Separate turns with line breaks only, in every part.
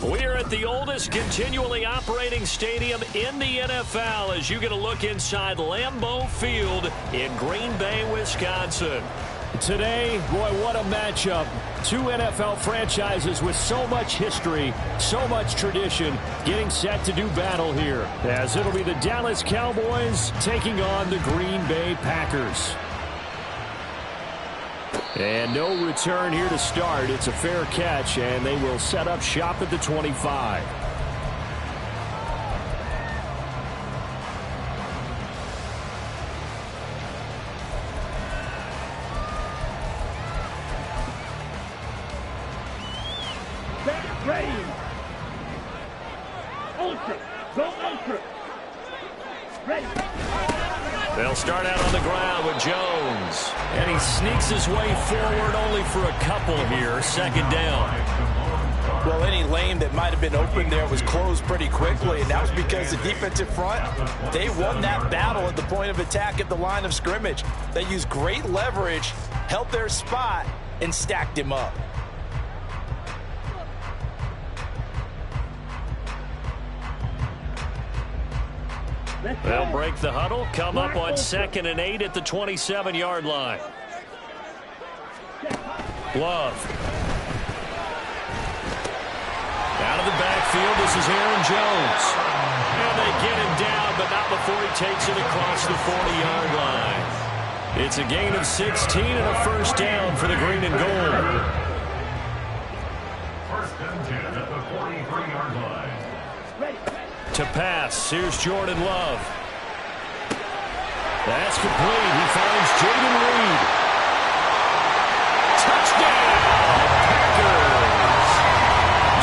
We're at the oldest continually operating stadium in the NFL as you get a look inside Lambeau Field in Green Bay, Wisconsin.
Today, boy, what a matchup. Two NFL franchises with so much history, so much tradition, getting set to do battle here. As it'll be the Dallas Cowboys taking on the Green Bay Packers. And no return here to start. It's a fair catch, and they will set up shop at the 25.
Ready. Ultra. Go ultra. Ready.
They'll start out on the ground with Jones. And he sneaks his way forward only for a couple here. Second down.
Well, any lane that might have been open there was closed pretty quickly, and that was because the defensive front, they won that battle at the point of attack at the line of scrimmage. They used great leverage, held their spot, and stacked him up.
They'll break the huddle, come up on 2nd and 8 at the 27-yard line. Love. Out of the backfield, this is Aaron Jones. And they get him down, but not before he takes it across the 40-yard line. It's a gain of 16 and a first down for the green and gold.
First and 10 at the 43-yard line.
To pass, here's Jordan Love. That's complete. He finds Jaden Reed. Touchdown, Packers!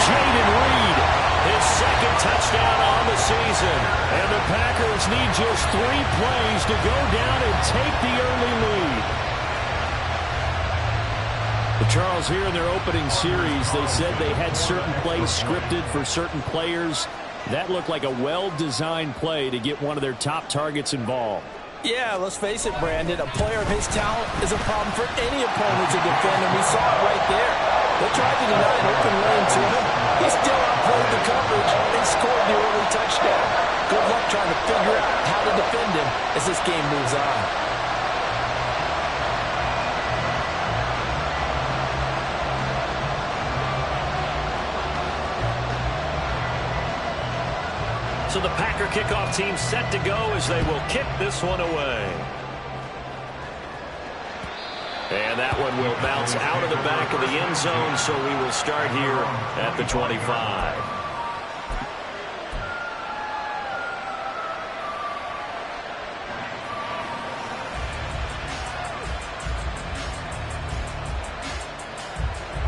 Jaden Reed, his second touchdown on the season. And the Packers need just 3 plays to go down and take the early lead.
Charles, here in their opening series, they said they had certain plays scripted for certain players. That looked like a well-designed play to get one of their top targets involved.
Yeah, let's face it, Brandon. A player of his talent is a problem for any opponent to defend, and we saw it right there. They tried to deny an open lane to him. He still outplayed the coverage and scored the early touchdown. Good luck trying to figure out how to defend him as this game moves on.
So the Packer kickoff team set to go as they will kick this one away. And that one will bounce out of the back of the end zone, so we will start here at the 25.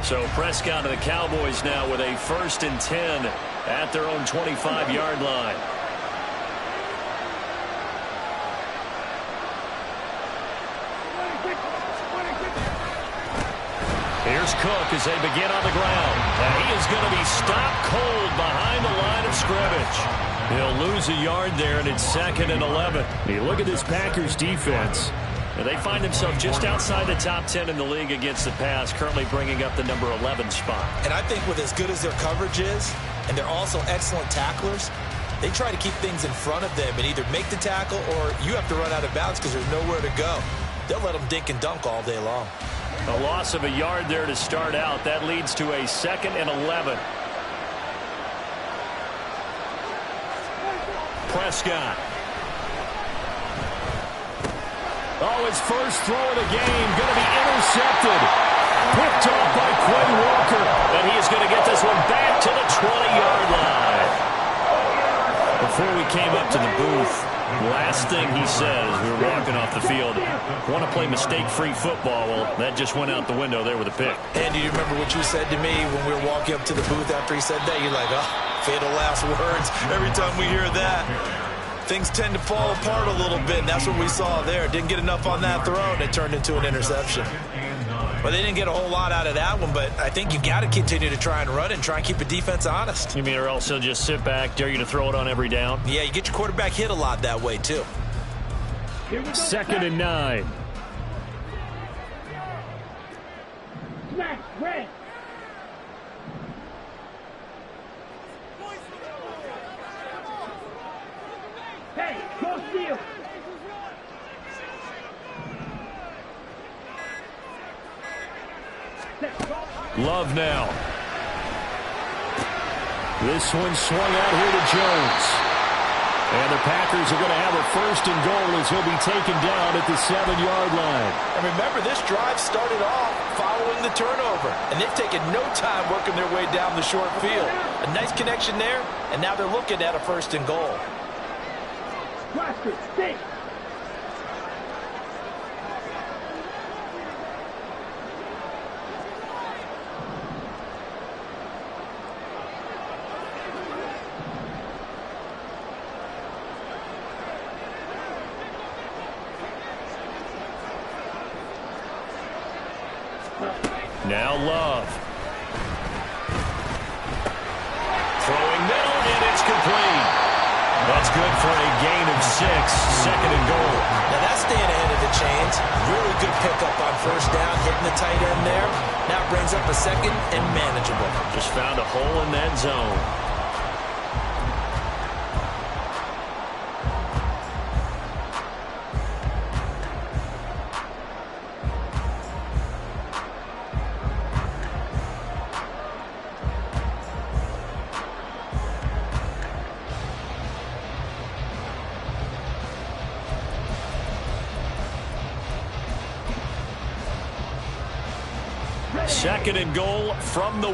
So Prescott and the Cowboys now with a 1st and 10 at their own 25-yard line. Here's Cook as they begin on the ground. And he is going to be stopped cold behind the line of scrimmage. He'll lose a yard there, and it's 2nd and 11.
You look at this Packers defense.
And they find themselves just outside the top 10 in the league against the pass, currently bringing up the number 11 spot.
And I think with as good as their coverage is, and they're also excellent tacklers, they try to keep things in front of them and either make the tackle or you have to run out of bounds because there's nowhere to go. They'll let them dink and dunk all day long.
A loss of a yard there to start out. That leads to a 2nd and 11. Prescott.
Oh, his first throw of the game going to be intercepted. Picked off by Quay Walker.
And he is going to get this one back to the 20-yard line. Before we came up to the booth, last thing he said as we were walking off the field, want to play mistake-free football. Well, that just went out the window there with a pick.
And do you remember what you said to me when we were walking up to the booth after he said that? You're like, oh, fatal last words. Every time we hear that, things tend to fall apart a little bit, and that's what we saw there. Didn't get enough on that throw, and it turned into an interception. Well, they didn't get a whole lot out of that one, but I think you got to continue to try and run and try and keep the defense honest.
You mean or else he'll just sit back, dare you to throw it on every down?
Yeah, you get your quarterback hit a lot that way, too.
2nd and 9.
Smash, red. Hey, go steal.
Love now. This one swung out here to Jones. And the Packers are going to have a first and goal as he'll be taken down at the 7-yard line.
And remember, this drive started off following the turnover. And they've taken no time working their way down the short field. A nice connection there, and now they're looking at a first and goal.
Roster, stay.
Now Love.
Throwing middle, and it's complete. That's good for a gain of 6, second and goal.
Now that's staying ahead of the chains. Really good pickup on first down, hitting the tight end there. Now brings up a second and manageable.
Just found a hole in that zone.
Second and goal from the 1.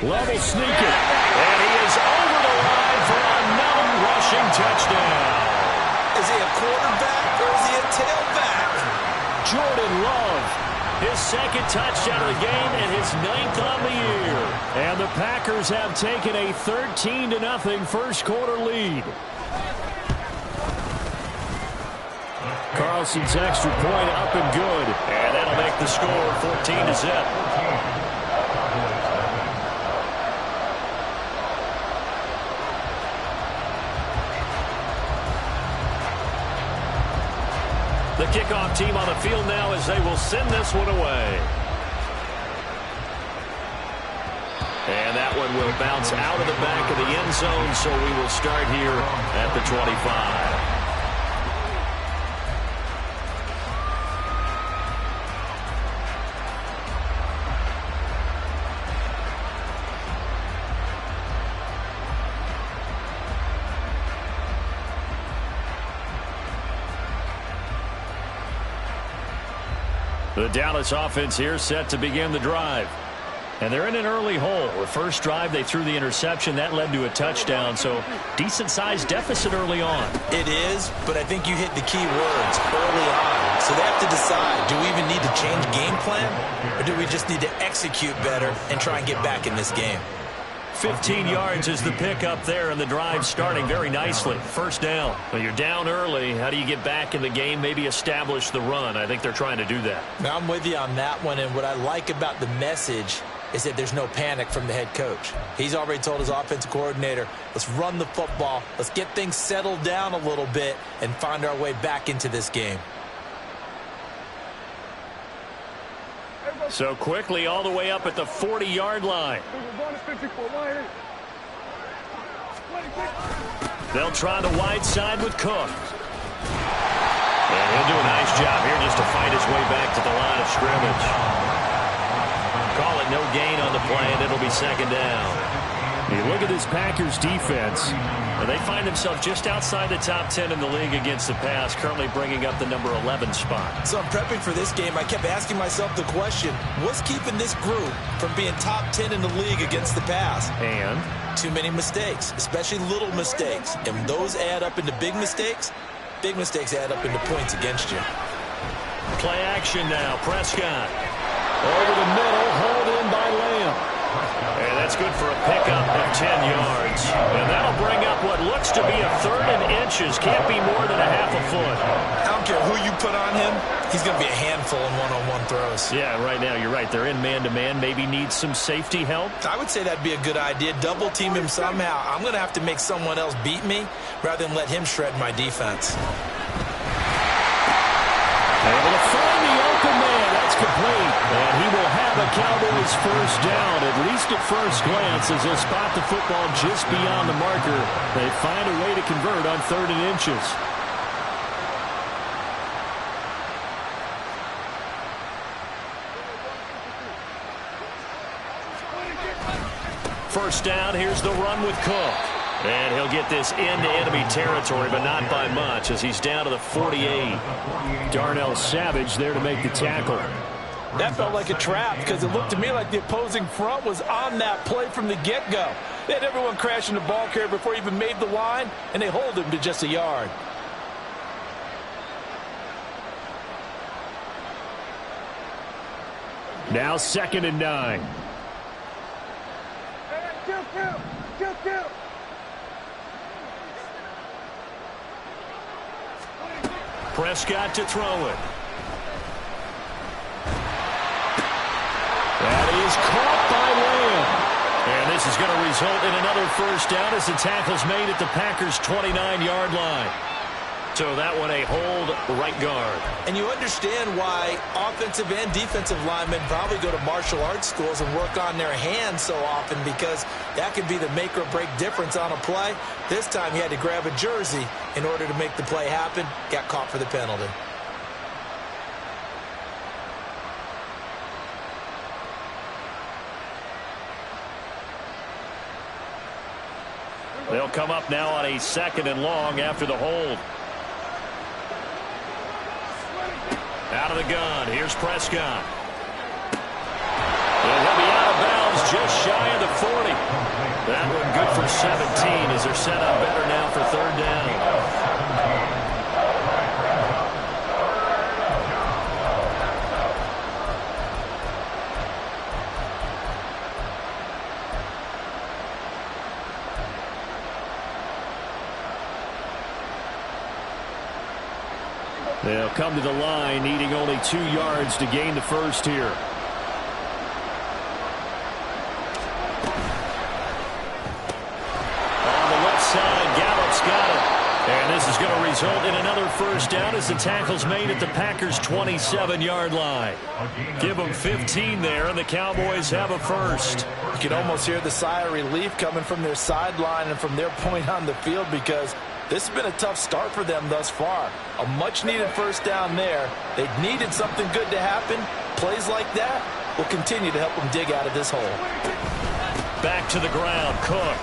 Love will sneak it.
And he is over the line for another rushing touchdown.
Is he a quarterback or is he a tailback?
Jordan Love, his second touchdown of the game and his 9th on the year. And the Packers have taken a 13-0 first quarter lead. Carlson's extra point up and good.
And that'll make the score 14-0. The kickoff team on the field now as they will send this one away. And that one will bounce out of the back of the end zone, so we will start here at the 25.
The Dallas offense here set to begin the drive. And they're in an early hole. The first drive, they threw the interception. That led to a touchdown, so decent-sized deficit early on.
It is, but I think you hit the key words early on. So they have to decide, do we even need to change game plan, or do we just need to execute better and try and get back in this game?
15 yards is the pickup there, and the drive starting very nicely. First down.
Well, you're down early. How do you get back in the game, maybe establish the run? I think they're trying to do that.
Now, I'm with you on that one, and what I like about the message is that there's no panic from the head coach. He's already told his offensive coordinator, let's run the football, let's get things settled down a little bit and find our way back into this game.
So quickly all the way up at the 40-yard line. They'll try the wide side with Cook.
And he'll do a nice job here just to fight his way back to the line of scrimmage. Call it no gain on the play, and it'll be second down.
You look at this Packers defense.
They find themselves just outside the top 10 in the league against the pass, currently bringing up the number 11 spot.
So I'm prepping for this game. I kept asking myself the question, what's keeping this group from being top 10 in the league against the pass?
And
too many mistakes, especially little mistakes. And those add up into big mistakes. Big mistakes add up into points against you.
Play action now. Prescott.
over the middle, hauled in by Lamb.
And that's good for a pickup of 10 yards. And that'll bring up what looks to be a third and inches. Can't be more than a half a foot.
I don't care who you put on him. He's going to be a handful in one-on-one throws.
Yeah, right now, you're right. They're in man-to-man. Maybe needs some safety help.
I would say that'd be a good idea. Double team him somehow. I'm going to have to make someone else beat me rather than let him shred my defense.
Able to find the open man. That's complete. And he will have a Cowboys first down, at least at first glance, as they'll spot the football just beyond the marker. They find a way to convert on 3rd and inches. First down, here's the run with Cook. And he'll get this into enemy territory, but not by much, as he's down to the 48. Darnell Savage there to make the tackle.
That felt like a trap because it looked to me like the opposing front was on that play from the get-go. They had everyone crashing the ball carrier before he even made the line, and they hold him to just a yard.
Now 2nd and 9. Prescott to throw it. That is caught by Lamb. And this is going to result in another first down as the tackle's made at the Packers' 29-yard line. So that one a hold right guard.
And you understand why offensive and defensive linemen probably go to martial arts schools and work on their hands so often, because that could be the make or break difference on a play. This time he had to grab a jersey in order to make the play happen. Got caught for the penalty.
They'll come up now on a 2nd and long after the hold. Out of the gun, here's Prescott. And he'll be out of bounds just shy of the 40. That one good for 17 as they're set up better now for 3rd down. They'll come to the line, needing only 2 yards to gain the first here. On the left side, Gallup's got it. And this is going to result in another first down as the tackle's made at the Packers' 27-yard line. Give them 15 there, and the Cowboys have a first.
You can almost hear the sigh of relief coming from their sideline and from their point on the field, because this has been a tough start for them thus far. A much-needed first down there. They needed something good to happen. Plays like that will continue to help them dig out of this hole.
Back to the ground, Cook.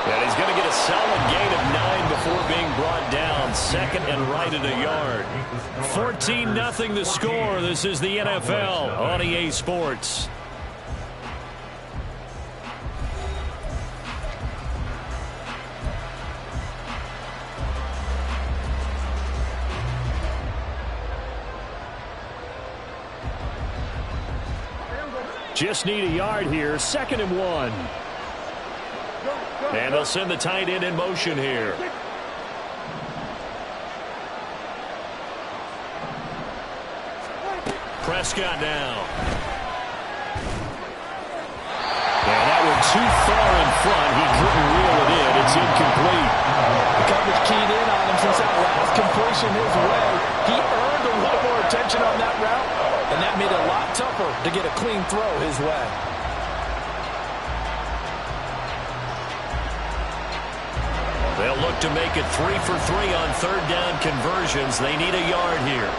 And he's going to get a solid gain of 9 before being brought down. 2nd and right at a yard. 14-0 the score. This is the NFL on EA Sports. Just need a yard here. 2nd and 1. And they'll send the tight end in motion here. Prescott now. And that one too far in front. He couldn't reel it in. It's incomplete.
The coverage keyed in on him since that last completion his way. He earned a little more attention on that route, and that made it a lot tougher to get a clean throw his way.
They'll look to make it 3 for 3 on 3rd down conversions. They need a yard here.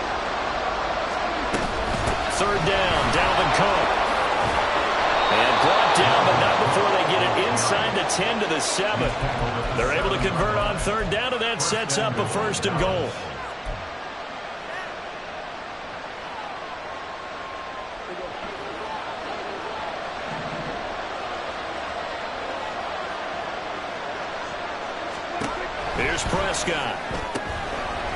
3rd down, Dalvin Cook. And brought down, but not before they get it inside the 10 to the 7. They're able to convert on 3rd down, and that sets up a 1st and goal. Here's Prescott.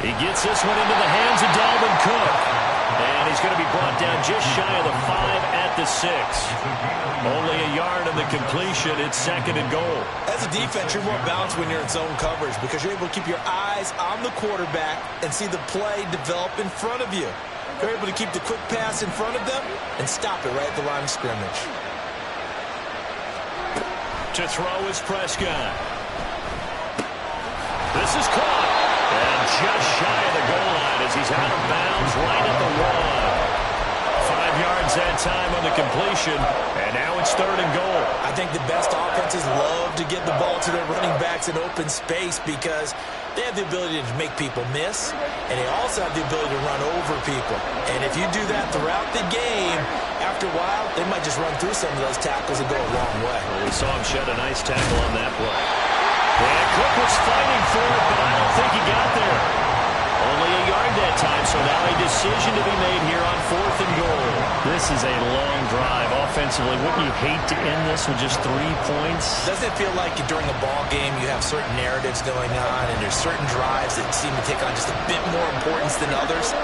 He gets this one into the hands of Dalvin Cook. And he's going to be brought down just shy of the 5 at the 6. Only a yard on the completion. It's 2nd and goal.
As a defense, you're more balanced when you're in zone coverage because you're able to keep your eyes on the quarterback and see the play develop in front of you. You're able to keep the quick pass in front of them and stop it right at the line of scrimmage.
To throw is Prescott. This is caught. And just shy of the goal line as he's out of bounds right at the 1. 5 yards that time on the completion, and now it's 3rd and goal.
I think the best offenses love to get the ball to their running backs in open space because they have the ability to make people miss, and they also have the ability to run over people. And if you do that throughout the game, after a while, they might just run through some of those tackles and go a long way.
Well, we saw him shed a nice tackle on that play. And Cook was fighting for it, but I don't think he got there. Only a yard that time, so now a decision to be made here on 4th and goal.
This is a long drive offensively. Wouldn't you hate to end this with just 3 points?
Doesn't it feel like during a ball game you have certain narratives going on and there's certain drives that seem to take on just a bit more importance than others?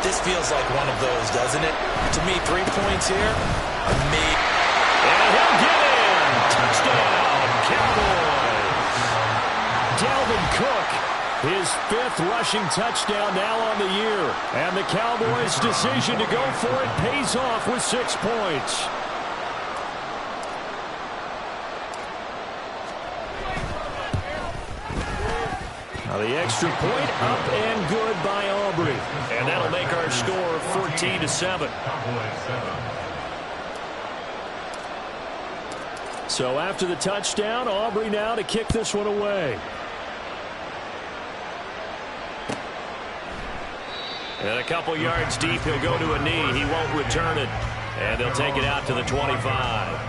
This feels like one of those, doesn't it? To me, 3 points here, amazing.
And he'll get in. Touchdown, Cowboys. Dalvin Cook, his 5th rushing touchdown now on the year. And the Cowboys' decision to go for it pays off with 6 points. Now the extra point up and good by Aubrey.
And that'll make our score 14-7.
So after the touchdown, Aubrey now to kick this one away.
And a couple yards deep, he'll go to a knee. He won't return it. And they'll take it out to the 25.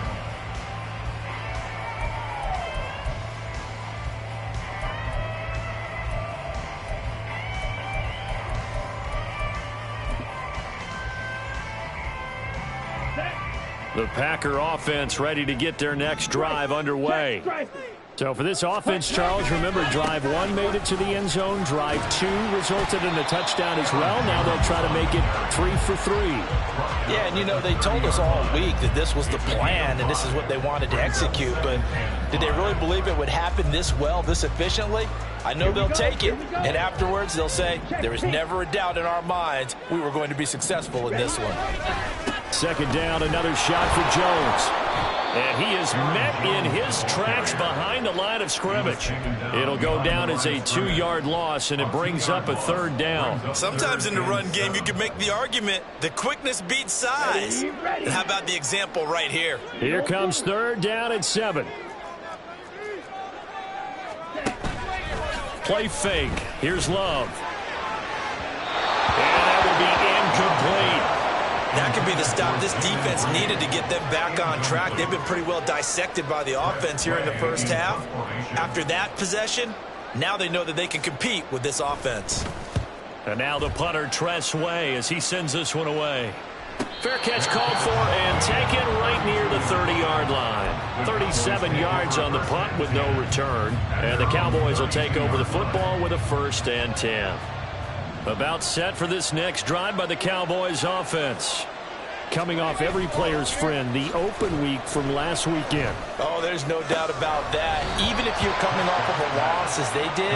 The Packer offense ready to get their next drive underway.
So for this offense, Charles, remember drive 1 made it to the end zone. Drive 2 resulted in a touchdown as well. Now they'll try to make it 3 for 3.
Yeah, and you know, they told us all week that this was the plan and this is what they wanted to execute, but did they really believe it would happen this well, this efficiently? I know they'll take it, and afterwards they'll say, there was never a doubt in our minds we were going to be successful in this one.
2nd down, another shot for Jones.
And he is met in his tracks behind the line of scrimmage. It'll go down as a 2-yard loss, and it brings up a 3rd down.
Sometimes in the run game, you can make the argument that quickness beats size. And how about the example right here?
Here comes 3rd down and 7.
Play fake. Here's Love. And that will be incomplete.
That could be the stop this defense needed to get them back on track. They've been pretty well dissected by the offense here in the first half. After that possession, now they know that they can compete with this offense.
And now the punter, Tress Way, as he sends this one away. Fair catch called for and taken right near the 30-yard line. 37 yards on the punt with no return. And the Cowboys will take over the football with a 1st and 10. About set for this next drive by the Cowboys offense.
Coming off every player's friend, the open week from last weekend.
Oh, there's no doubt about that. Even if you're coming off of a loss as they did,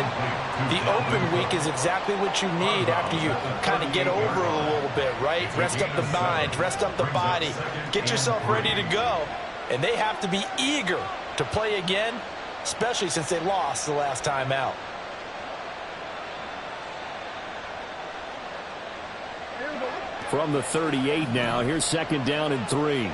the open week is exactly what you need after you kind of get over it a little bit, right? Rest up the mind, rest up the body, get yourself ready to go. And they have to be eager to play again, especially since they lost the last time out.
From the 38 now, here's 2nd down and 3.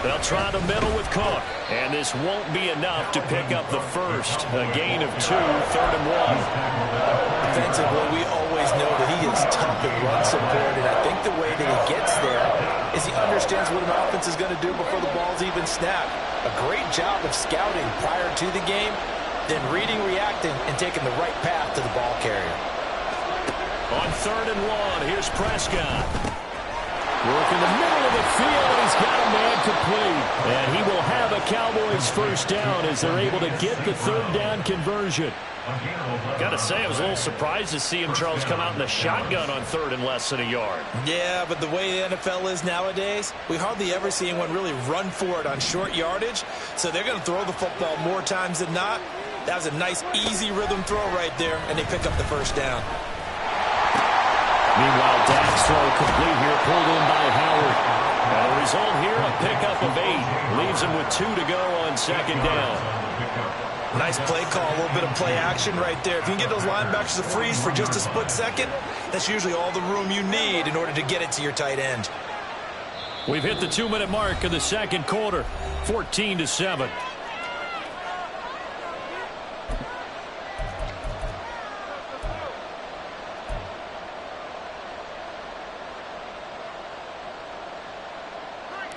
They'll try the middle with Cook. And this won't be enough to pick up the 1st. A gain of 2, 3rd and 1.
Defensively, we always know that he is tough in run support, and I think the way that he gets there is he understands what an offense is going to do before the ball's even snapped. A great job of scouting prior to the game, then reading, reacting, and taking the right path to the ball carrier.
On 3rd and 1, here's Prescott.
Work in the middle of the field, and he's got a man complete. And he will have a Cowboys 1st down as they're able to get the 3rd down conversion.
Got to say, I was a little surprised to see him, Charles, come out in the shotgun on 3rd and less than a yard.
Yeah, but the way the NFL is nowadays, we hardly ever see anyone really run for it on short yardage. So they're going to throw the football more times than not. That was a nice, easy rhythm throw right there, and they pick up the 1st down.
Meanwhile, Dak's throw complete here, pulled in by Howard.
And the result here, a pickup of 8. Leaves him with 2 to go on 2nd down.
Nice play call, a little bit of play action right there. If you can get those linebackers to freeze for just a split second, that's usually all the room you need in order to get it to your tight end.
We've hit the 2-minute mark of the second quarter, 14-7.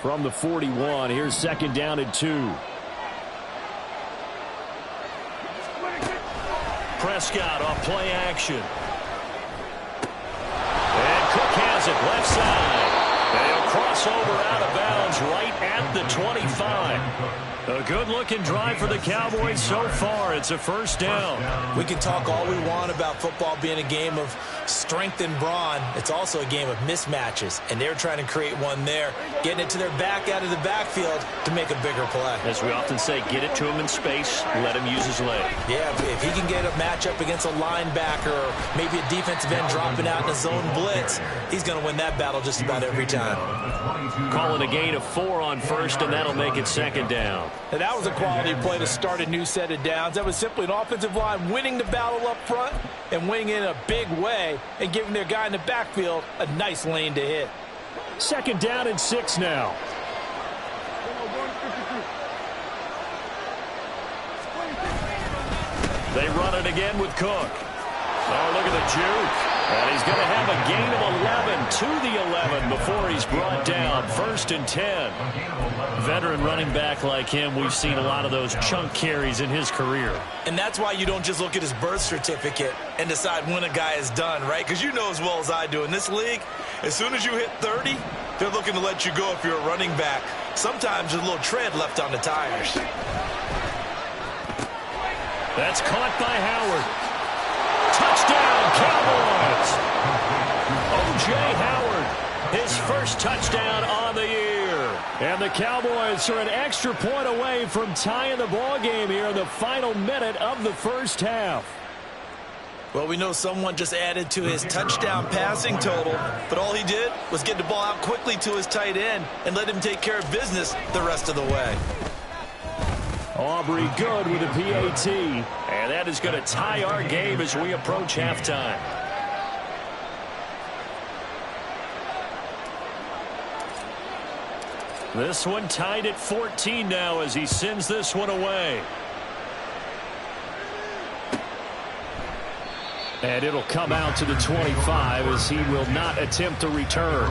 From the 41, here's second down and 2.
Prescott on play action. And Cook has it left side. And he'll cross over out of bounds right at the 25. A good-looking drive for the Cowboys so far. It's a first down.
We can talk all we want about football being a game of strength and brawn. It's also a game of mismatches, and they're trying to create one there, getting it to their back out of the backfield to make a bigger play.
As we often say, get it to him in space, let him use his leg.
Yeah, if he can get a matchup against a linebacker or maybe a defensive end dropping out in a zone blitz, he's going to win that battle just about every time.
Calling a gain of 4 on first, and that'll make it second down.
And that was a quality play to start a new set of downs. That was simply an offensive line winning the battle up front and winning it in a big way and giving their guy in the backfield a nice lane to hit.
Second down and 6 now.
They run it again with Cook. Oh, look at the juke. And he's going to have a gain of 11 to the 11 before he's brought down. First and 10. Veteran running back like him, we've seen a lot of those chunk carries in his career.
And that's why you don't just look at his birth certificate and decide when a guy is done, right? Because you know as well as I do, in this league, as soon as you hit 30, they're looking to let you go if you're a running back. Sometimes there's a little tread left on the tires.
That's caught by Howard. Touchdown, Cowboys! O.J. Howard, his first touchdown on the year. And the Cowboys are an extra point away from tying the ball game here in the final minute of the first half.
Well, we know someone just added to his touchdown passing total, but all he did was get the ball out quickly to his tight end and let him take care of business the rest of the way.
Aubrey good with a PAT.
And that is going to tie our game as we approach halftime. This one tied at 14 now as he sends this one away.
And it'll come out to the 25 as he will not attempt to return.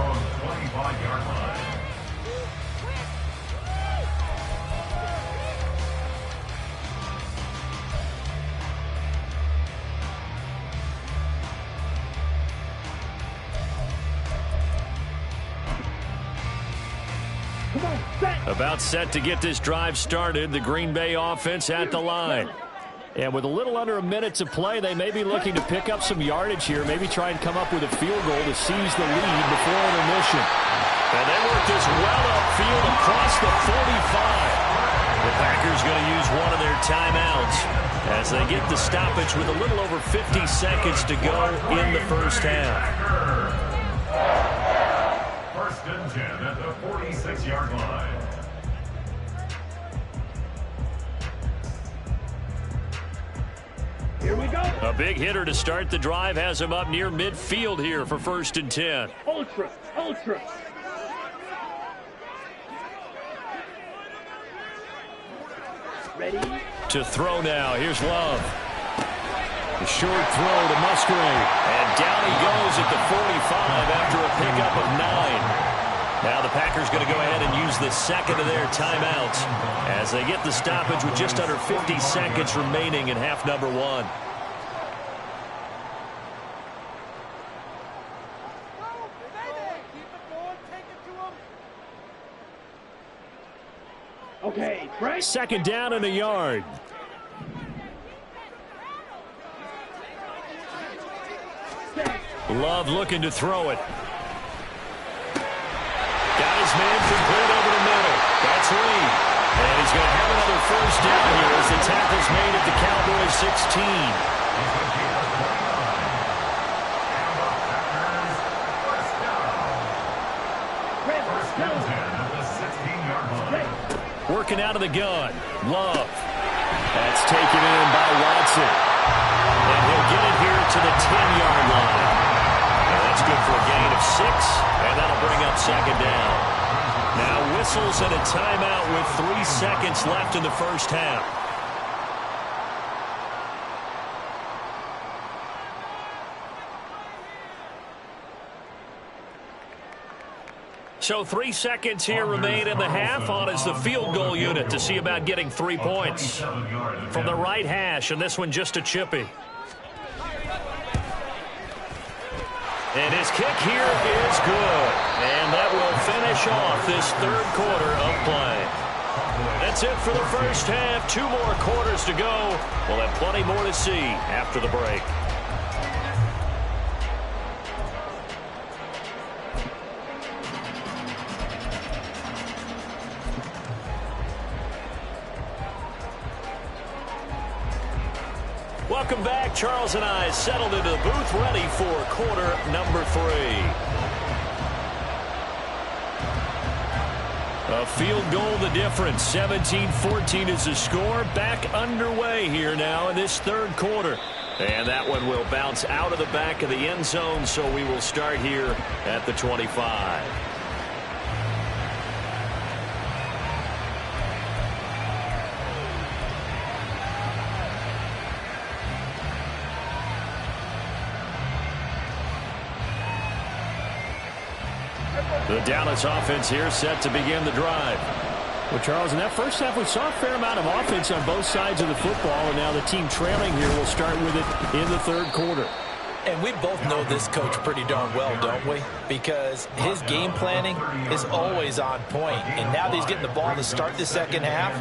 About set to get this drive started. The Green Bay offense at the line. And with a little under a minute to play, they may be looking to pick up some yardage here. Maybe try and come up with a field goal to seize the lead before intermission.
And they work this well upfield across the 45. The Packers going to use one of their timeouts as they get the stoppage with a little over 50 seconds to go in the first half.
First and 10 at the 46-yard line.
Here we go.
A big hitter to start the drive has him up near midfield here for first and 10.
Ultra, ultra. Ready?
To throw now. Here's Love. The short throw to Musgrave. And down he goes at the 45 after a pickup of 9. Now the Packers going to go ahead and use the second of their timeouts as they get the stoppage with just under 50 seconds remaining in half number 1.
Okay, Frank.
Second down and a yard.
Love looking to throw it. Got his man complete over the middle. That's Lee. And he's going to have another first down here as the tackle's made at the Cowboys 16.
First and 10 at the 16-yard line.
Working out of the gun. Love.
That's taken in by Watson. And he'll get it here to the 10-yard line. And that's good for a gain of 6, and that'll bring up second down. Now whistles and a timeout with 3 seconds left in the first half. So 3 seconds here remain in the half. On is the field goal unit to see about getting 3 points. From the right hash, and this one just a chippy. And his kick here is good. And that will finish off this third quarter of play. That's it for the first half. 2 more quarters to go. We'll have plenty more to see after the break. Welcome back. Charles and I settled into the booth, ready for quarter number 3. A field goal the difference. 17-14 is the score. Back underway here now in this third quarter. And that one will bounce out of the back of the end zone, so we will start here at the 25. The Dallas offense here set to begin the drive. Well, Charles, in that first half, we saw a fair amount of offense on both sides of the football, and now the team trailing here will start with it in the third quarter.
And we both know this coach pretty darn well, don't we? Because his game planning is always on point. And now that he's getting the ball to start the second half,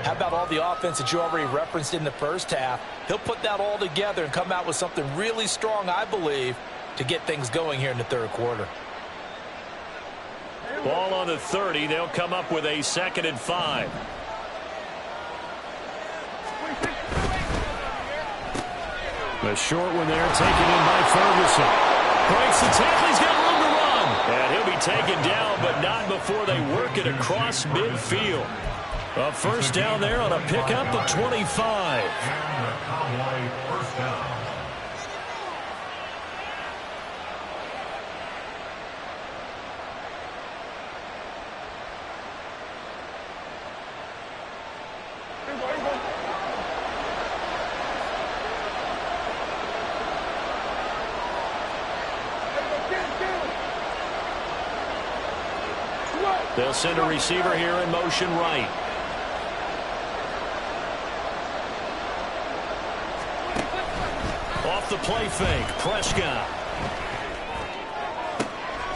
how about all the offense that you already referenced in the first half? He'll put that all together and come out with something really strong, I believe, to get things going here in the third quarter.
Ball on the 30. They'll come up with a 2nd and 5. The short one there taken in by Ferguson. Breaks the tackle. He's got room to run. And he'll be taken down, but not before they work it across midfield. A first down there on a pickup of 25.
First down.
They'll send a receiver here in motion right. Off the play fake, Prescott.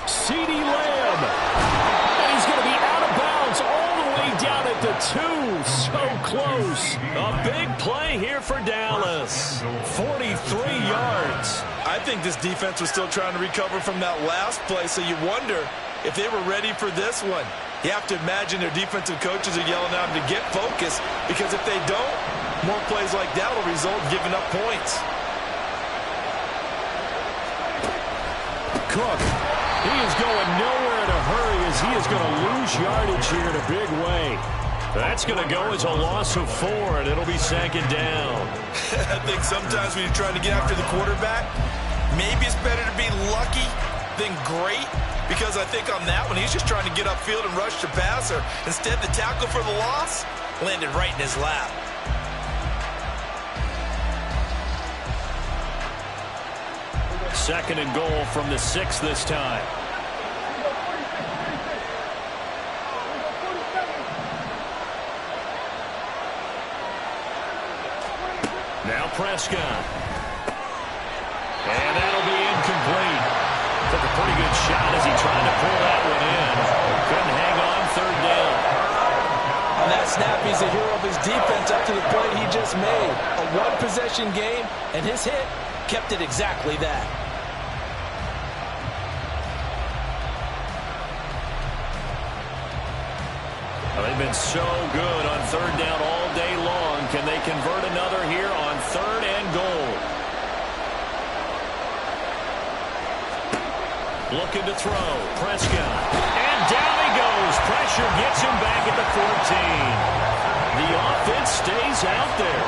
CeeDee Lamb. And he's going to be out of bounds all the way down at the 2. So close. A big play here for Dallas. 43 yards.
I think this defense was still trying to recover from that last play, so you wonder if they were ready for this one. You have to imagine their defensive coaches are yelling at them to get focused, because if they don't, more plays like that will result in giving up points.
Cook, he is going nowhere in a hurry as he is going to lose yardage here in a big way. That's going to go as a loss of 4, and it'll be 2nd down.
I think sometimes when you're trying to get after the quarterback, maybe it's better to be lucky than great. Because I think on that one, he's just trying to get upfield and rush the passer. Instead, the tackle for the loss landed right in his lap.
Second and goal from the 6 this time. Now Prescott. And that'll be incomplete. Took a pretty good shot as he tried to pull that one in. Couldn't hang on, 3rd down.
On that snap, he's a hero of his defense up to the play he just made. A one-possession game, and his hit kept it exactly that.
Well, they've been so good on 3rd down all day long. Can they convert another here on 3rd and goal? Looking to throw. Prescott. And down he goes. Pressure gets him back at the 14. The offense stays out there.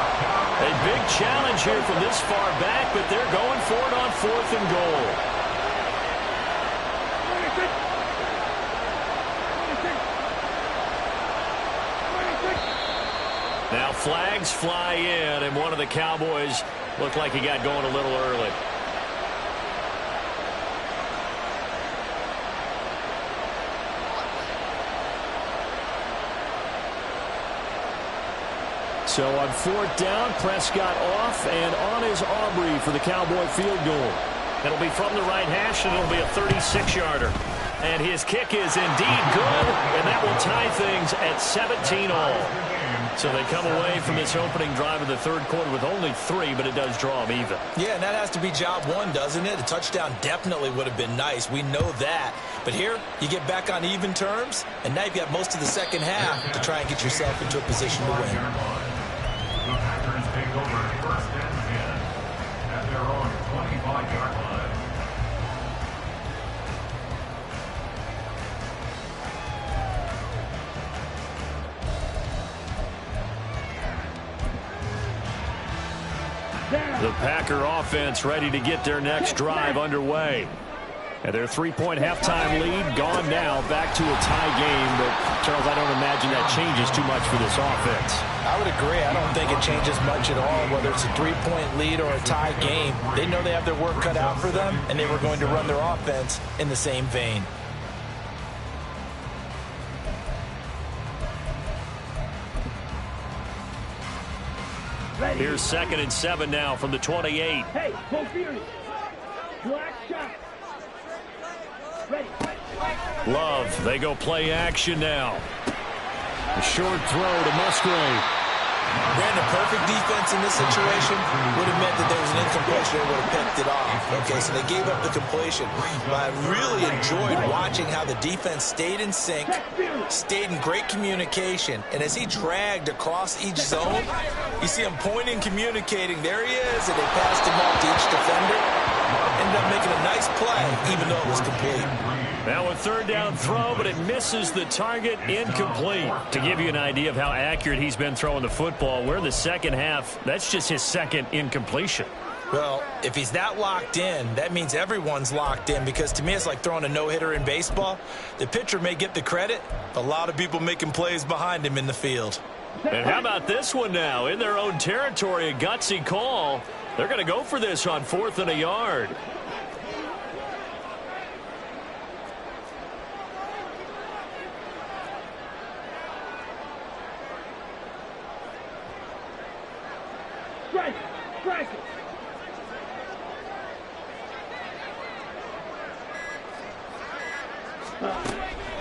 A big challenge here from this far back, but they're going for it on 4th and goal. Now flags fly in, and one of the Cowboys looked like he got going a little early. So on 4th down, Prescott off, and on is Aubrey for the Cowboy field goal.
It'll be from the right hash, and it'll be a 36-yarder. And his kick is indeed good, and that will tie things at 17-all. So they come away from this opening drive of the 3rd quarter with only 3, but it does draw them even.
Yeah, and that has to be job 1, doesn't it? A touchdown definitely would have been nice. We know that. But here, you get back on even terms, and now you've got most of the second half to try and get yourself into a position to win.
The Packers take over 1st and 10 at their own 25-yard line.
The Packer offense ready to get their next drive underway. And their 3-point halftime lead gone now, back to a tie game. But, Charles, I don't imagine that changes too much for this offense.
I would agree. I don't think it changes much at all, whether it's a 3-point lead or a tie game. They know they have their work cut out for them, and they were going to run their offense in the same vein.
Here's 2nd and 7 now from the 28.
Hey, full fury. Black shot. Ready.
Love, they go play action now. A short throw to Musgrave.
Brandon, perfect defense in this situation would have meant that there was an incompletion and would have picked it off. Okay, so they gave up the completion. But I really enjoyed watching how the defense stayed in sync, stayed in great communication, and as he dragged across each zone, you see him pointing, communicating. There he is, and they passed him off to each defender. Ended up making a nice play, even though it was complete.
Now a 3rd down throw, but it misses the target, incomplete. To give you an idea of how accurate he's been throwing the football, we're in the second half. That's just his 2nd incompletion.
Well, if he's that locked in, that means everyone's locked in, because to me it's like throwing a no-hitter in baseball. The pitcher may get the credit, but a lot of people making plays behind him in the field.
And how about this one now? In their own territory, a gutsy call. They're going to go for this on 4th and a yard.
Strike it.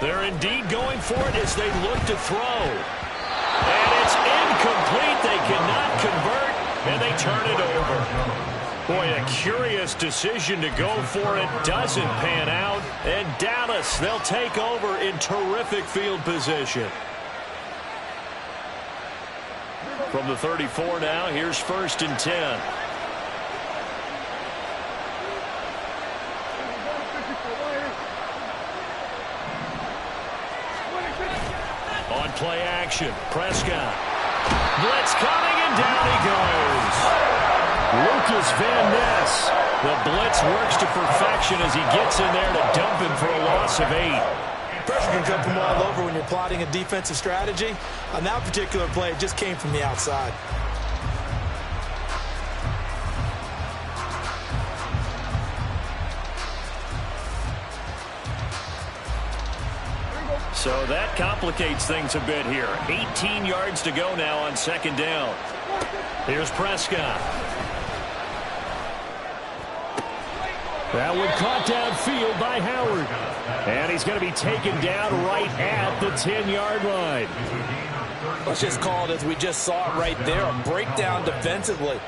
They're indeed going for it as they look to throw. And it's incomplete. They cannot convert, and they turn it over. Boy, a curious decision to go for it. Doesn't pan out. And Dallas, they'll take over in terrific field position. From the 34 now, here's 1st and 10. On play action, Prescott. Blitz coming, and down he goes. Lucas Van Ness. The blitz works to perfection as he gets in there to dump him for a loss of 8.
Pressure can come from all over when you're plotting a defensive strategy. On that particular play, it just came from the outside.
So that complicates things a bit here. 18 yards to go now on 2nd down. Here's Prescott. That one caught downfield by Howard. And he's going to be taken down right at the 10-yard line.
Let's just call it as we just saw it right there, a breakdown defensively.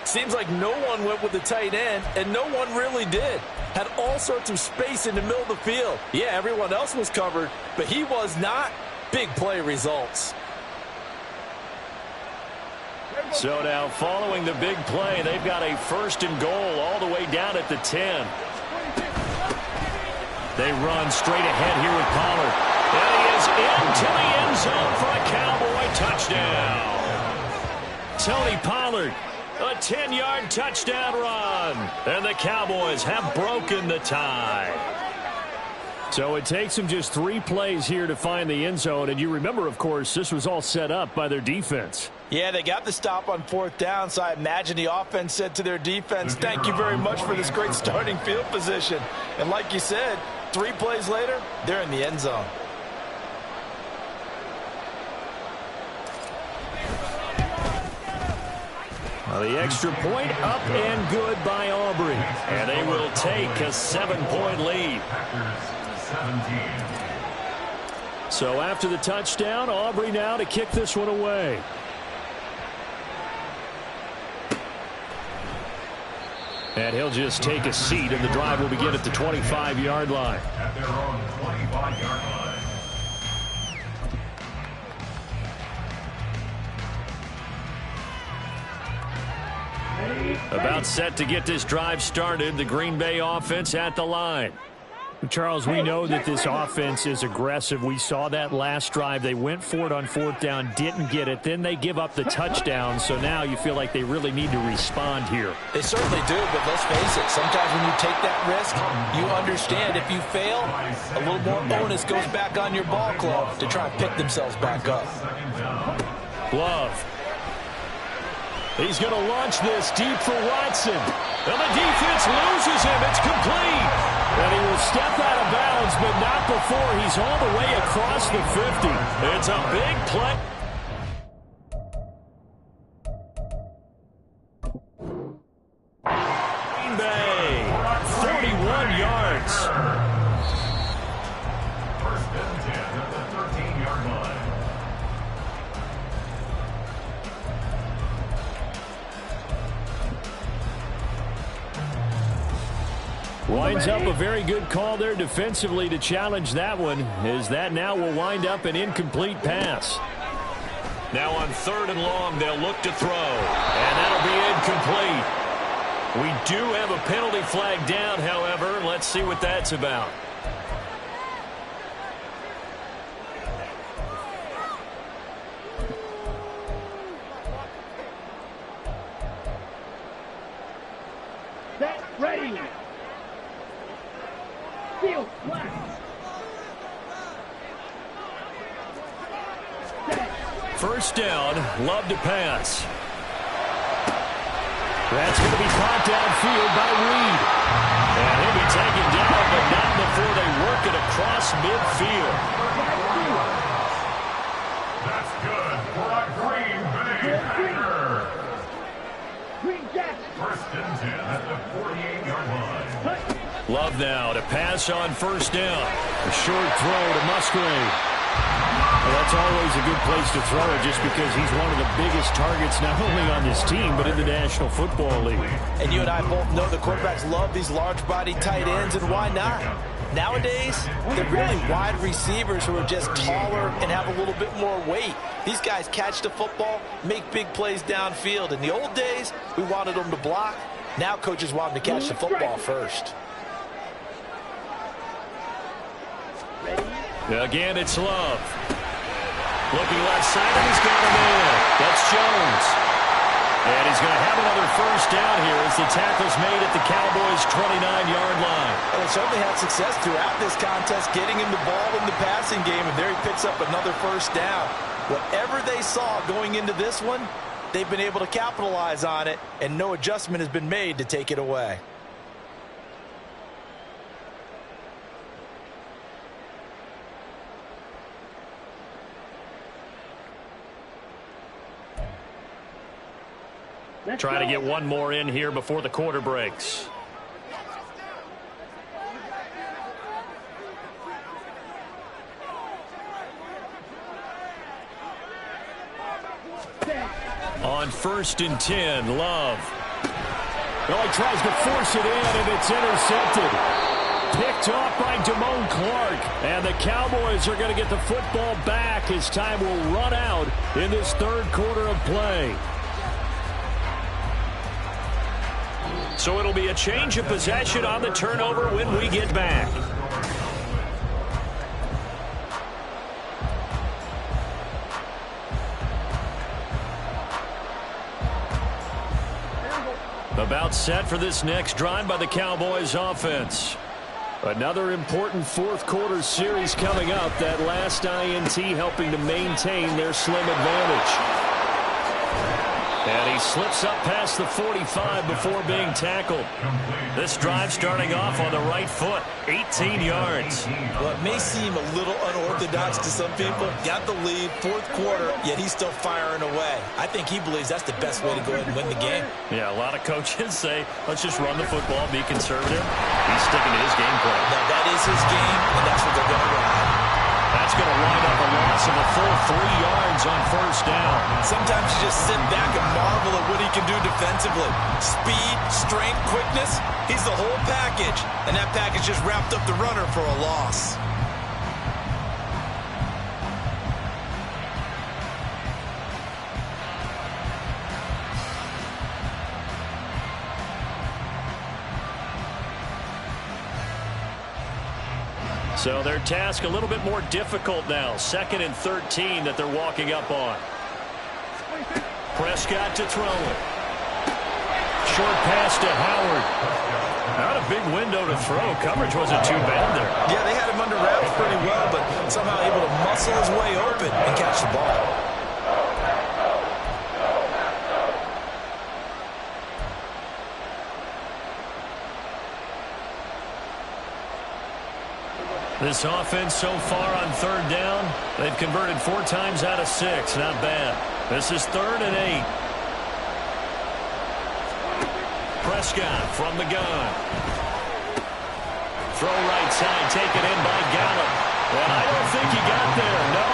Seems like no one went with the tight end, and no one really did. Had all sorts of space in the middle of the field. Yeah, everyone else was covered, but he was not. Big play results.
So now following the big play, they've got a 1st and goal all the way down at the 10. They run straight ahead here with Pollard. And he is into the end zone for a Cowboy
touchdown. Tony Pollard, a 10-yard touchdown run. And the Cowboys have broken the tie.
So it takes them just 3 plays here to find the end zone. And you remember, of course, this was all set up by their defense.
Yeah, they got the stop on 4th down, so I imagine the offense said to their defense, thank you very much for this great starting field position. And like you said, 3 plays later, they're in the end zone.
Well, the extra point up and good by Aubrey.
And they will take a 7-point lead.
So after the touchdown, Aubrey now to kick this one away. And he'll just take a seat, and the drive will begin at the 25-yard line.
At their own 25-yard line.
About set to get this drive started. The Green Bay offense at the line.
Charles, we know that this offense is aggressive. We saw that last drive. They went for it on 4th down, didn't get it. Then they give up the touchdown. So now you feel like they really need to respond here.
They certainly do, but let's face it. Sometimes when you take that risk, you understand if you fail, a little more onus goes back on your ball club to try and pick themselves back up.
Love. He's going to launch this deep for Watson. And the defense loses him. It's complete. And he will step out of bounds, but not before he's all the way across the 50.
It's a big play. Green Bay, 41 yards.
First and 10 at the 13-yard line.
Winds up a very good call there defensively to challenge that one, as that now will wind up an incomplete pass.
Now on 3rd and long, they'll look to throw. And that'll be incomplete. We do have a penalty flag down, however. Let's see what that's about.
Set, ready. Field, flat.
First down, Love to pass.
That's going to be caught downfield by Reed.
And he'll be taken down, but not before they work it across midfield.
That's good for a Green Bay Packer.
Green Jack.
First and 10 at the 48-yard line.
Love now to pass on first down.
A short throw to Musgrave. Well, that's always a good place to throw it just because he's one of the biggest targets not only on this team but in the National Football League.
And you and I both know the quarterbacks love these large-body tight ends, and why not? Nowadays, they're really wide receivers who are just taller and have a little bit more weight. These guys catch the football, make big plays downfield. In the old days, we wanted them to block. Now coaches want them to catch the football first.
Again, it's Love. Looking left side, and he's got him in. That's Jones. And he's going to have another first down here as the tackle's made at the Cowboys' 29-yard line.
And they certainly had success throughout this contest, getting him the ball in the passing game, and there he picks up another first down. Whatever they saw going into this one, they've been able to capitalize on it, and no adjustment has been made to take it away.
Try to get one more in here before the quarter breaks. On 1st and 10, Love.
Well, he tries to force it in, and it's intercepted. Picked off by Damone Clark. And the Cowboys are going to get the football back as time will run out in this 3rd quarter of play.
So it'll be a change of possession on the turnover when we get back.
About set for this next drive by the Cowboys offense. Another important fourth quarter series coming up. That last INT helping to maintain their slim advantage. And he slips up past the 45 before being tackled. This drive starting off on the right foot, 18 yards.
Well, it may seem a little unorthodox to some people. Got the lead, fourth quarter, yet he's still firing away. I think he believes that's the best way to go ahead and win the game.
Yeah, a lot of coaches say, let's just run the football, be conservative. He's sticking to his game plan.
Now, that is his game, and that's what they're going to run.
That's going to wind up a loss of a full 3 yards on first down.
Sometimes you just sit back and marvel at what he can do defensively. Speed, strength, quickness, he's the whole package. And that package just wrapped up the runner for a loss.
So their task a little bit more difficult now. 2nd and 13 that they're walking up on. Prescott to throw it. Short pass to Howard. Not a big window to throw. Coverage wasn't too bad there.
Yeah, they had him under wraps pretty well, but somehow able to muscle his way open and catch the ball.
This offense so far on 3rd down, they've converted 4 times out of 6. Not bad. This is 3rd and 8. Prescott from the gun. Throw right side, taken in by Gallup. And I don't think he got there, no.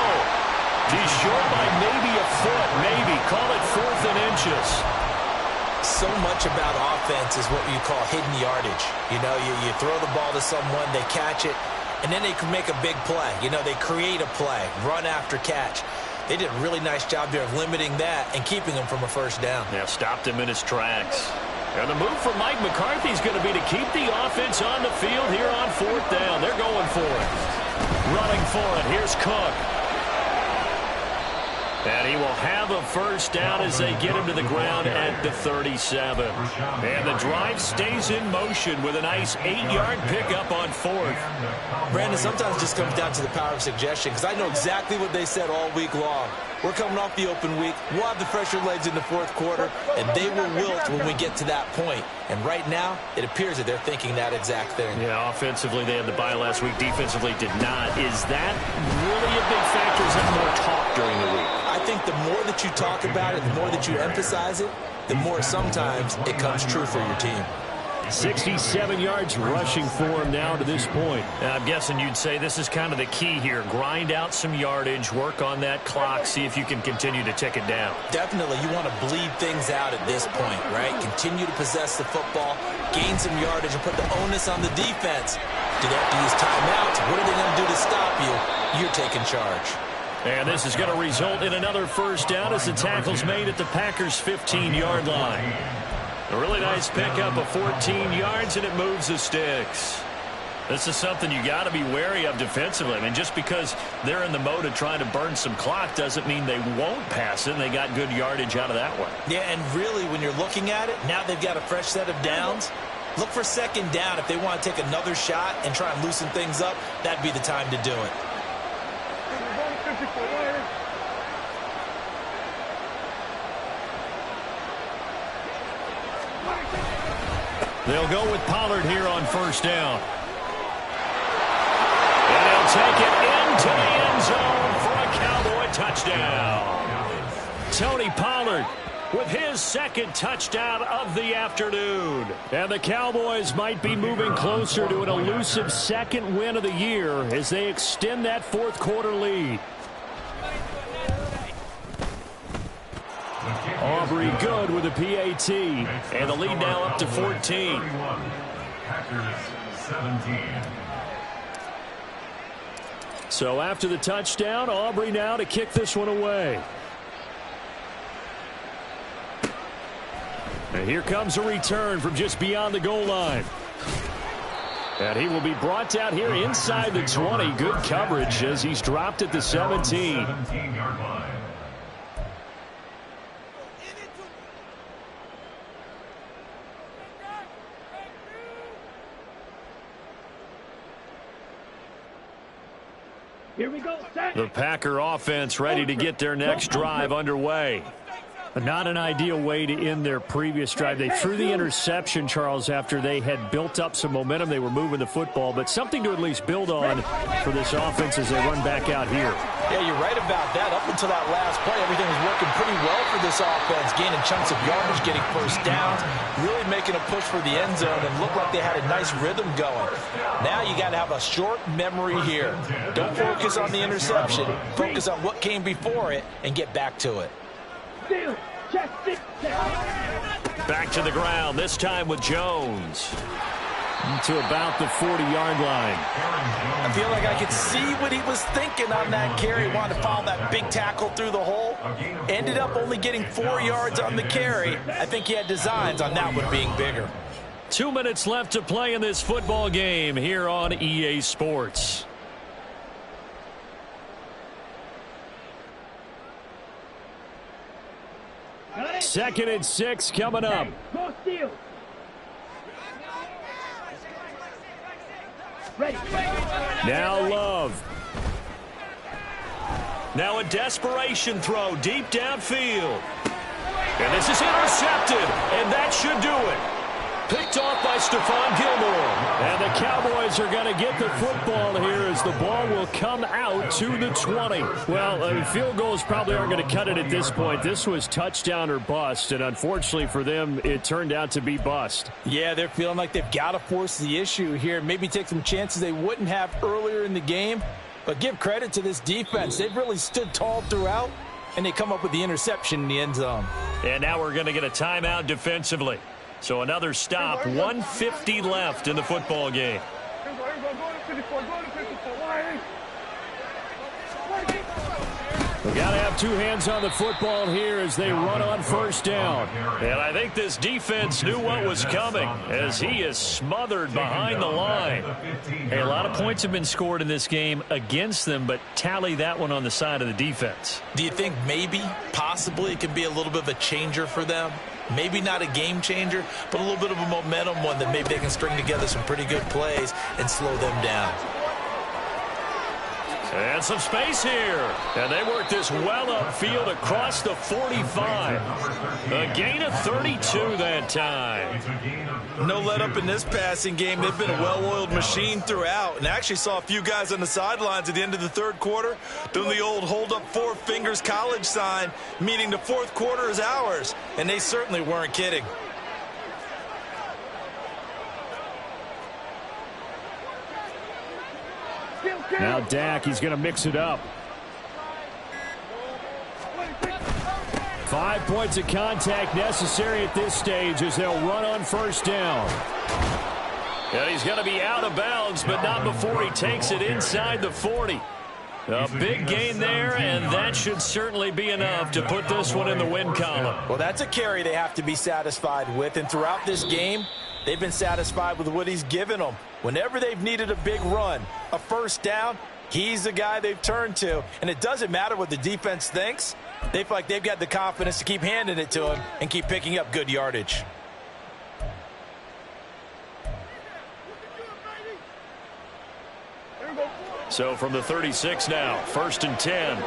He's short by maybe a foot, maybe. Call it 4th and inches.
So much about offense is what you call hidden yardage. You know, you throw the ball to someone, they catch it, and then they can make a big play. You know, they create a play, run after catch. They did a really nice job there of limiting that and keeping him from a first down.
Yeah, stopped him in his tracks. And the move from Mike McCarthy is going to be to keep the offense on the field here on 4th down. They're going for it. Running for it. Here's Cook. And he will have a first down as they get him to the ground at the 37. And the drive stays in motion with a nice 8-yard pickup on 4th.
Brandon, sometimes it just comes down to the power of suggestion, because I know exactly what they said all week long. We're coming off the open week. We'll have the fresher legs in the fourth quarter, and they will wilt when we get to that point. And right now, it appears that they're thinking that exact thing.
Yeah, offensively, they had the bye last week. Defensively, did not. Is that really a big factor? Is that more talk during the week?
I think the more that you talk about it, the more that you emphasize it, the more sometimes it comes true for your team.
67 yards rushing for him now to this point.
And I'm guessing you'd say this is kind of the key here. Grind out some yardage, work on that clock, see if you can continue to tick it down.
Definitely, you want to bleed things out at this point, right? Continue to possess the football, gain some yardage, and put the onus on the defense. Do they have to use timeouts? What are they going to do to stop you? You're taking charge.
And this is going to result in another first down as the tackle's made at the Packers' 15-yard line. A really nice pickup of 14 yards, and it moves the sticks. This is something you got to be wary of defensively. I mean, just because they're in the mode of trying to burn some clock doesn't mean they won't pass it, and they got good yardage out of that one.
Yeah, and really, when you're looking at it, now they've got a fresh set of downs. Look for 2nd down. If they want to take another shot and try and loosen things up, that'd be the time to do it.
They'll go with Pollard here on first down. And they'll take it into the end zone for a Cowboy touchdown. Tony Pollard with his 2nd touchdown of the afternoon. And the Cowboys might be moving closer to an elusive 2nd win of the year as they extend that fourth quarter lead. Aubrey good with a PAT. And the lead now up to 14.
Packers 17.
So after the touchdown, Aubrey now to kick this one away. And here comes a return from just beyond the goal line. And he will be brought down here inside the 20. Good coverage as he's dropped at the 17.
17-yard line.
Here we go, set.
The Packer offense ready to get their next drive underway. Not an ideal way to end their previous drive. They threw the interception, Charles, after they had built up some momentum. They were moving the football, but something to at least build on for this offense as they run back out here.
Yeah, you're right about that. Up until that last play, everything was working pretty well for this offense, gaining chunks of yardage, getting first downs, really making a push for the end zone, and looked like they had a nice rhythm going. Now you got to have a short memory here. Don't focus on the interception. Focus on what came before it and get back to it.
Back to the ground, this time with Jones. To about the 40-yard line.
I feel like I could see what he was thinking on that carry. Wanted to follow that big tackle through the hole. Ended up only getting 4 yards on the carry. I think he had designs on that one being bigger.
2 minutes left to play in this football game here on EA Sports. Second and 6 coming up.
Go steal. Ready.
Now Love. Now a desperation throw deep downfield. And this is intercepted, and that should do it. Picked off by Stephon Gilmore. And the Cowboys are going to get the football here as the ball will come out to the 20. Well, field goals probably aren't going to cut it at this point. This was touchdown or bust, and unfortunately for them, it turned out to be bust.
Yeah, they're feeling like they've got to force the issue here. Maybe take some chances they wouldn't have earlier in the game. But give credit to this defense. They've really stood tall throughout, and they come up with the interception in the end zone.
And now we're going to get a timeout defensively. So another stop, 1:50 left in the football game. We got to have two hands on the football here as they run on first down. And I think this defense knew what was coming as he is smothered behind the line. Hey, a lot of points have been scored in this game against them, but tally that one on the side of the defense.
Do you think maybe, possibly, it could be a little bit of a changer for them? Maybe not a game changer, but a little bit of a momentum one that maybe they can string together some pretty good plays and slow them down.
And some space here. And they work this well upfield across the 45. A gain of 32 that time.
No let up in this passing game. They've been a well-oiled machine throughout. And I actually saw a few guys on the sidelines at the end of the third quarter doing the old hold up 4 fingers college sign, meaning the fourth quarter is ours. And they certainly weren't kidding.
Now Dak, he's going to mix it up. 5 points of contact necessary at this stage as they'll run on first down. And he's going to be out of bounds, but not before he takes it inside the 40. A big gain there, and that should certainly be enough to put this one in the win column.
Well, that's a carry they have to be satisfied with, and throughout this game, they've been satisfied with what he's given them. Whenever they've needed a big run, a first down, he's the guy they've turned to. And it doesn't matter what the defense thinks. They feel like they've got the confidence to keep handing it to him and keep picking up good yardage.
So from the 36 now, 1st and 10.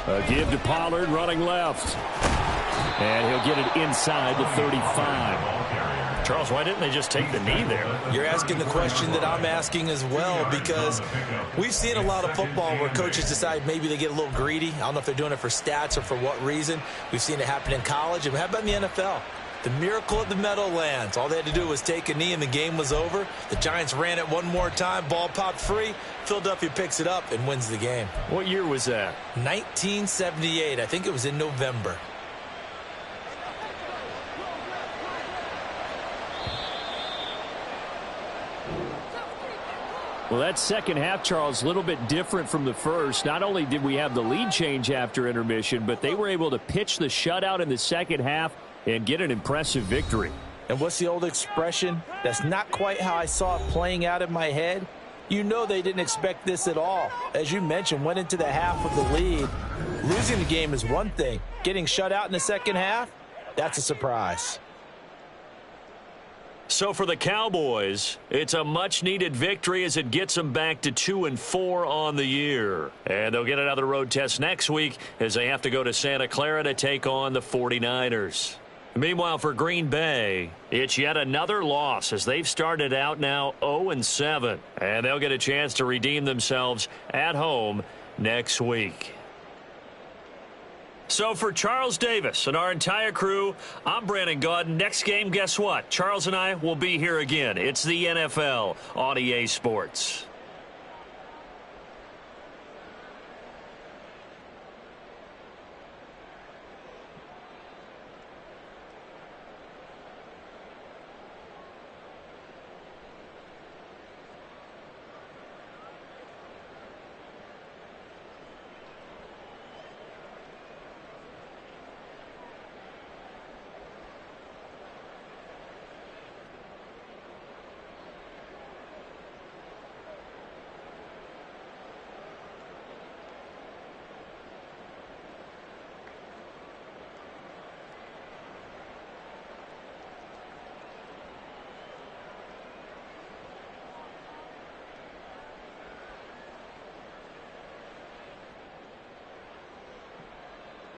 A give to Pollard running left. And he'll get it inside the 35. Charles, why didn't they just take the knee there?
You're asking the question that I'm asking as well, because we've seen a lot of football where coaches decide maybe they get a little greedy. I don't know if they're doing it for stats or for what reason. We've seen it happen in college. And how about in the NFL? The miracle of the Meadowlands. All they had to do was take a knee and the game was over. The Giants ran it one more time. Ball popped free. Philadelphia picks it up and wins the game.
What year was that?
1978. I think it was in November.
Well, that second half, Charles, a little bit different from the first. Not only did we have the lead change after intermission, but they were able to pitch the shutout in the second half and get an impressive victory.
And what's the old expression? That's not quite how I saw it playing out in my head. You know they didn't expect this at all. As you mentioned, went into the half with the lead. Losing the game is one thing. Getting shut out in the second half, that's a surprise.
So for the Cowboys, it's a much-needed victory as it gets them back to 2-4 on the year. And they'll get another road test next week as they have to go to Santa Clara to take on the 49ers. Meanwhile, for Green Bay, it's yet another loss as they've started out now 0-7. And they'll get a chance to redeem themselves at home next week. So for Charles Davis and our entire crew, I'm Brandon Gaudin. Next game, guess what? Charles and I will be here again. It's the NFL on EA Sports.